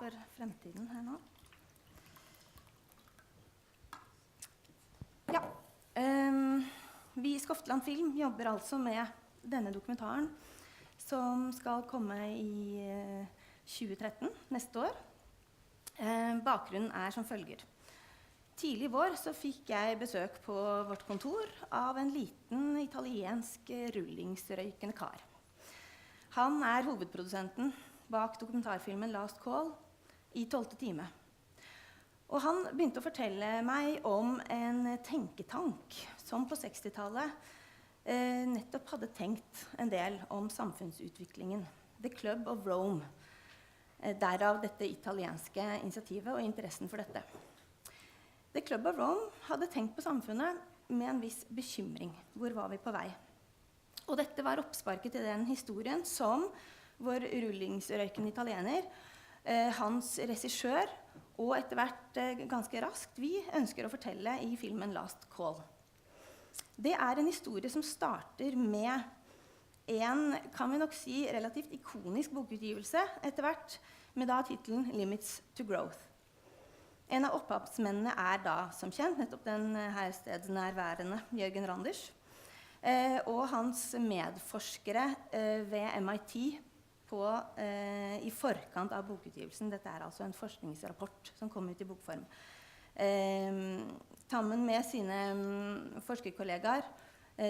for fremtiden her nå. Ja, vi i Skofteland Film jobber altså med denne dokumentaren som skal komme i 2013, neste år. Bakgrunnen er som følger. Tidlig i vår så fikk jeg besøk på vårt kontor av en liten italiensk rullingsrøykende kar. Han er hovedprodusenten bak dokumentarfilmen Last Call i 12. time. Og han begynte å fortelle meg om en tenketank som på 60-tallet nettopp hadde tenkt en del om samfunnsutviklingen. The Club of Rome. Derav dette italienske initiativet og interessen for dette. The Club of Rome hadde tenkt på samfunnet med en viss bekymring. Hvor var vi på vei? Og dette var oppsparket til den historien som vår rullingsrøykende italiener, hans regissør, og etter hvert ganske raskt vi ønsker å fortelle i filmen Last Call. Det er en historie som starter med en, kan vi nok si, relativt ikonisk bokutgivelse etter hvert, med da titelen Limits to Growth. En av opphavsmennene er da, som kjent, nettopp den herstedsnærværende Jørgen Randers, og hans medforskere ved MIT i forkant av bokutgivelsen. Dette er altså en forskningsrapport som kom ut i bokform. Sammen med sine forskerkollegaer,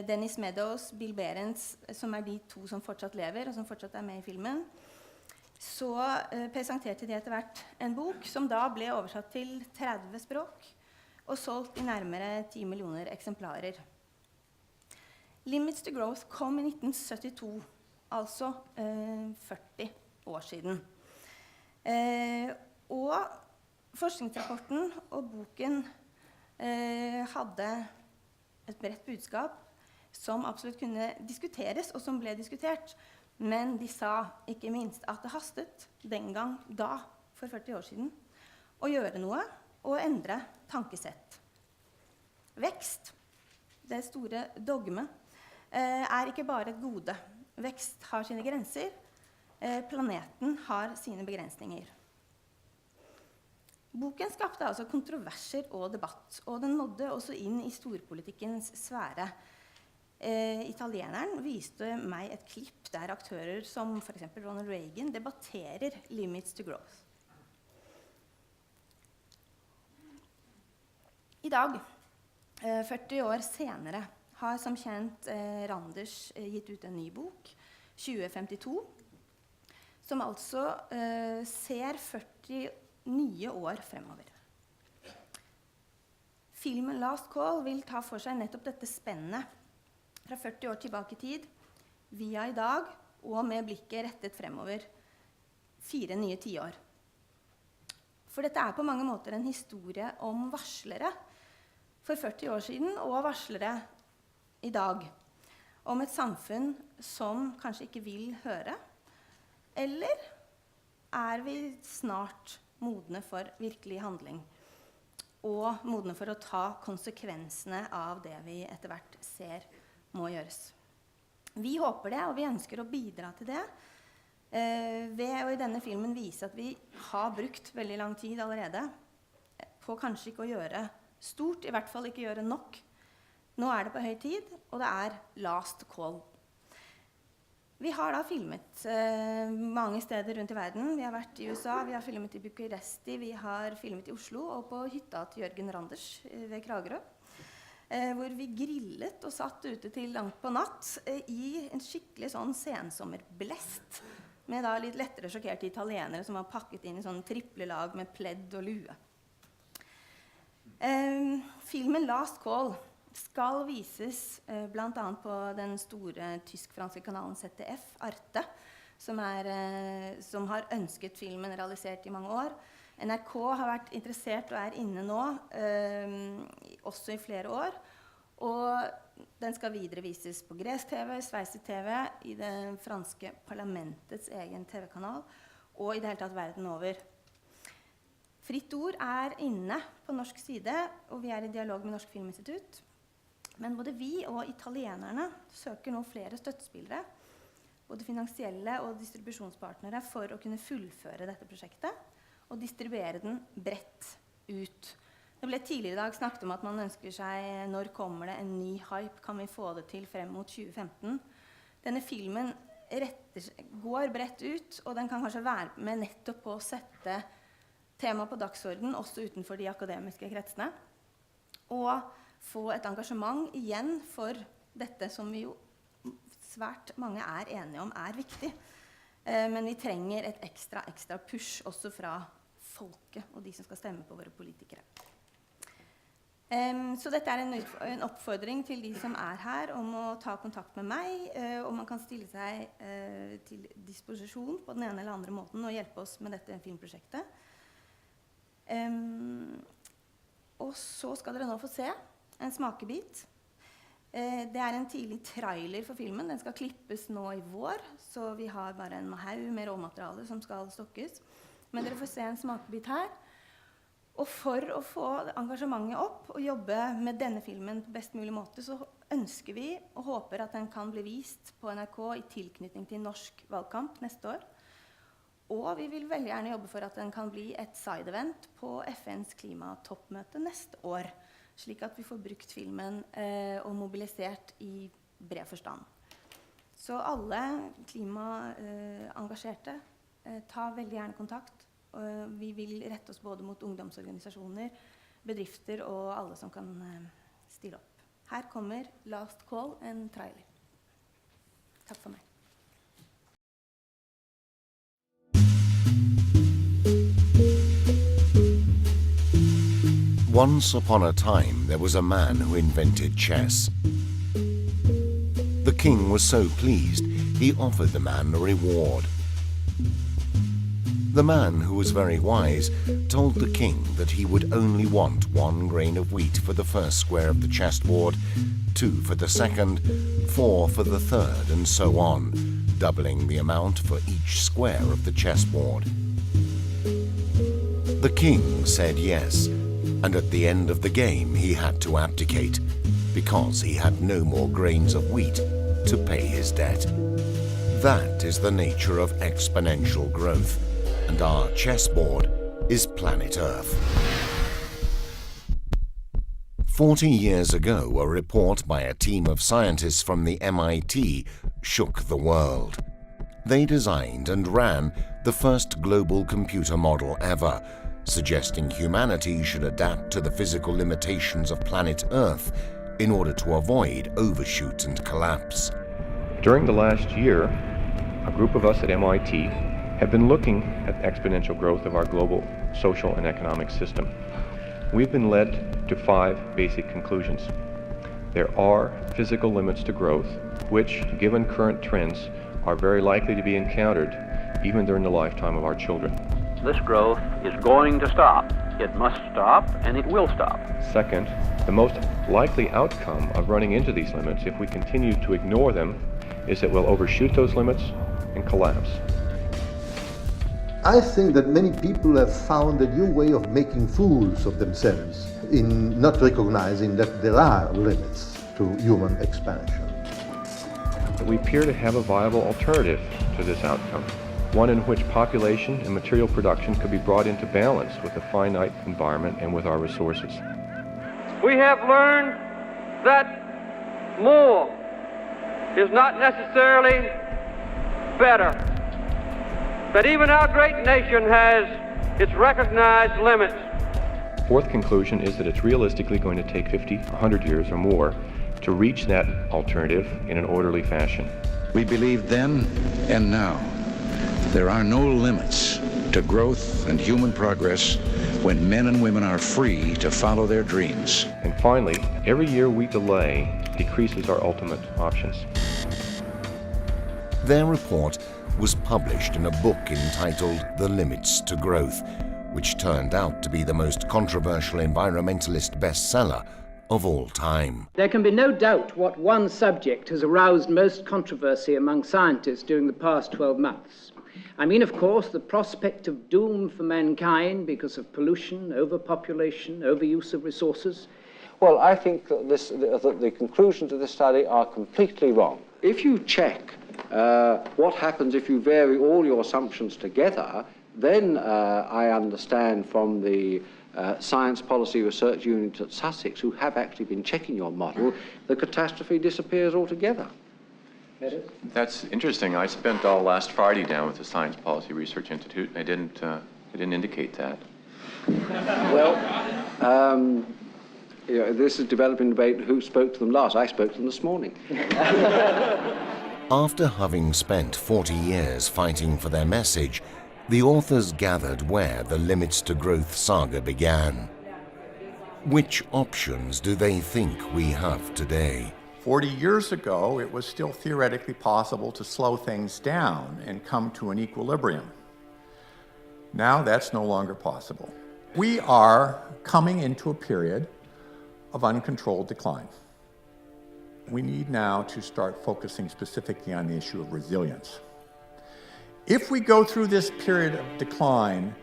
Dennis Meadows, Bill Behrens, som er de to som fortsatt lever, og som fortsatt er med i filmen, så presenterte de etter hvert en bok som da ble oversatt til 30 språk og solgt i nærmere 10 millioner eksemplarer. Limits to Growth kom i 1972, altså 40 år siden. Og forskningsrapporten og boken hadde et bredt budskap som absolutt kunne diskuteres, og som ble diskutert. Men de sa ikke minst at det hastet den gang, da, for 40 år siden, å gjøre noe og endre tankesett. Vekst, det store dogme, er ikke bare et gode. Vekst har sine grenser, planeten har sine begrensninger. Boken skapte altså kontroverser og debatt, og den nådde også inn i storpolitikkens sfære. Italieneren viste meg et klipp der aktører som for eksempel Ronald Reagan debatterer Limits to Growth. I dag, 40 år senere, har som kjent Randers gitt ut en ny bok, 2052, som altså ser 40 nye år fremover. Filmen Last Call vil ta for seg nettopp dette spennet fra 40 år tilbake i tid, via i dag, og med blikket rettet fremover 4 nye tiår. For dette er på mange måter en historie om varslere for 40 år siden, og varslere i dag. Om et samfunn som kanskje ikke vil høre, eller er vi snart modne for virkelig handling, og modne for å ta konsekvensene av det vi etter hvert ser må gjøres. Vi håper det, og vi ønsker å bidra til det ved å i denne filmen vise at vi har brukt veldig lang tid allerede på kanskje ikke å gjøre stort, i hvert fall ikke gjøre nok. Nå er det på høy tid, og det er last call. Vi har da filmet mange steder rundt i verden. Vi har vært i USA, vi har filmet i Bucuresti, vi har filmet i Oslo og på hytta til Jørgen Randers ved Kragerø. Hvor vi grillet og satt ute til langt på natt i en skikkelig sånn sensommerblest, med da litt lettere sjokkerte italienere som var pakket inn i sånn triplelag med pledd og lue. Filmen Last Call skal vises blant annet på den store tysk-franske kanalen ZDF, Arte, som har ønsket filmen realisert i mange år. NRK har vært interessert og er inne nå, også i flere år. Og den skal videre vises på gresk TV, sveiset TV, i det franske parlamentets egen TV-kanal, og i det hele tatt verden over. Fritt ord er inne på norsk side, og vi er i dialog med Norsk Filminstitutt. Men både vi og italienerne søker nå flere støttespillere, både finansielle og distribusjonspartnere, for å kunne fullføre dette prosjektet, og distribuere den bredt ut. Det ble tidligere i dag snakket om at man ønsker seg, når kommer det en ny hype, kan vi få det til frem mot 2015? Denne filmen går bredt ut, og den kan kanskje være med nettopp på å sette tema på dagsorden, også utenfor de akademiske kretsene, og få et engasjement igjen for dette som vi jo svært mange enige om viktig. Men vi trenger et ekstra push også fra folket og de som skal stemme på våre politikere. Så dette en oppfordring til de som her om å ta kontakt med meg, og man kan stille seg til disposisjon på den ene eller andre måten og hjelpe oss med dette filmprosjektet. Og så skal dere nå få se en smakebit. Det en tidlig trailer for filmen. Den skal klippes nå i vår, så vi har bare en haug med råmateriale som skal stokkes. Men dere får se en smakebit her. Og for å få engasjementet opp og jobbe med denne filmen på best mulig måte, så ønsker vi og håper at den kan bli vist på NRK i tilknytning til norsk valgkamp neste år. Og vi vil veldig gjerne jobbe for at den kan bli et side-event på FNs klimatoppmøte neste år, slik at vi får brukt filmen og mobilisert i bred forstand. Så alle klimaengasjerte, ta veldig gjerne kontakt. Vi vil rette oss både mot ungdomsorganisasjoner, bedrifter og alle som kan stille opp. Her kommer Last Call, en trailer. Takk for meg. Once upon a time, there was a man who invented chess. The king was so pleased, he offered the man a reward. The man, who was very wise, told the king that he would only want 1 grain of wheat for the first square of the chessboard, 2 for the second, 4 for the third, and so on, doubling the amount for each square of the chessboard. The king said yes, and at the end of the game he had to abdicate, because he had no more grains of wheat to pay his debt. That is the nature of exponential growth, and our chessboard is planet Earth. 40 years ago, a report by a team of scientists from the MIT shook the world. They designed and ran the first global computer model ever, suggesting humanity should adapt to the physical limitations of planet Earth in order to avoid overshoot and collapse. During the last year, a group of us at MIT have been looking at exponential growth of our global social and economic system. We've been led to 5 basic conclusions. There are physical limits to growth, which, given current trends, are very likely to be encountered even during the lifetime of our children. This growth is going to stop. It must stop, and it will stop. Second, the most likely outcome of running into these limits, if we continue to ignore them, is that we'll overshoot those limits and collapse. I think that many people have found a new way of making fools of themselves in not recognizing that there are limits to human expansion. We appear to have a viable alternative to this outcome, one in which population and material production could be brought into balance with the finite environment and with our resources. We have learned that more is not necessarily better. That even our great nation has its recognized limits. Fourth conclusion is that it's realistically going to take 50, 100 years or more to reach that alternative in an orderly fashion. We believe then and now there are no limits to growth and human progress when men and women are free to follow their dreams. And finally, every year we delay decreases our ultimate options. Their report was published in a book entitled The Limits to Growth, which turned out to be the most controversial environmentalist bestseller of all time. There can be no doubt what one subject has aroused most controversy among scientists during the past 12 months. I mean, of course, the prospect of doom for mankind because of pollution, overpopulation, overuse of resources. Well, I think that the conclusions of this study are completely wrong. If you check what happens if you vary all your assumptions together, then I understand from the Science Policy Research Unit at Sussex, who have actually been checking your model, the catastrophe disappears altogether. That's interesting. I spent all last Friday down with the Science Policy Research Institute, and they didn't indicate that. Well, this is developing debate who spoke to them last. I spoke to them this morning. After having spent 40 years fighting for their message, the authors gathered where the Limits to Growth saga began. Which options do they think we have today? 40 years ago, it was still theoretically possible to slow things down and come to an equilibrium. Now that's no longer possible. We are coming into a period of uncontrolled decline. We need now to start focusing specifically on the issue of resilience. If we go through this period of decline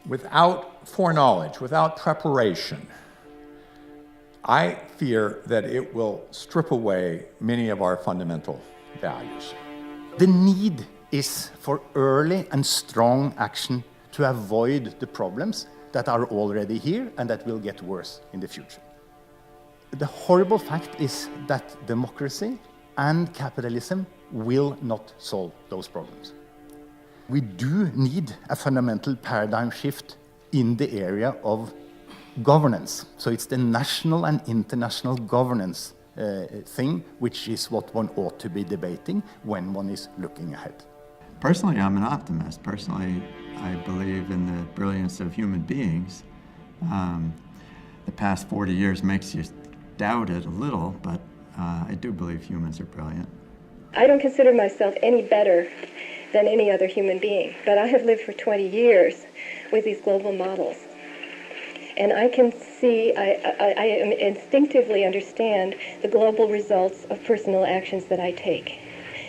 without foreknowledge, without preparation, I fear that it will strip away many of our fundamental values. The need is for early and strong action to avoid the problems that are already here and that will get worse in the future. The horrible fact is that democracy and capitalism will not solve those problems. We do need a fundamental paradigm shift in the area of governance. So it's the national and international governance thing, which is what one ought to be debating when one is looking ahead. Personally, I'm an optimist. Personally, I believe in the brilliance of human beings. The past 40 years makes you doubt it a little, but I do believe humans are brilliant. I don't consider myself any better than any other human being, but I have lived for 20 years with these global models. And I can see, I instinctively understand the global results of personal actions that I take.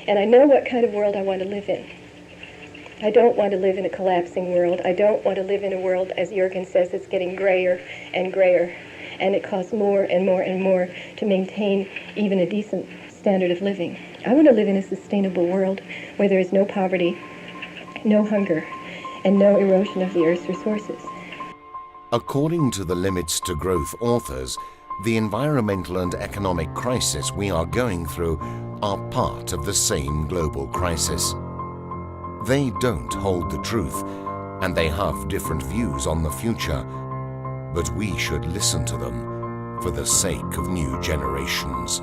And I know what kind of world I want to live in. I don't want to live in a collapsing world. I don't want to live in a world, as Jürgen says, it's getting grayer and grayer. And it costs more and more and more to maintain even a decent standard of living. I want to live in a sustainable world where there is no poverty, no hunger, and no erosion of the Earth's resources. According to the Limits to Growth authors, the environmental and economic crisis we are going through are part of the same global crisis. They don't hold the truth, and they have different views on the future, but we should listen to them for the sake of new generations.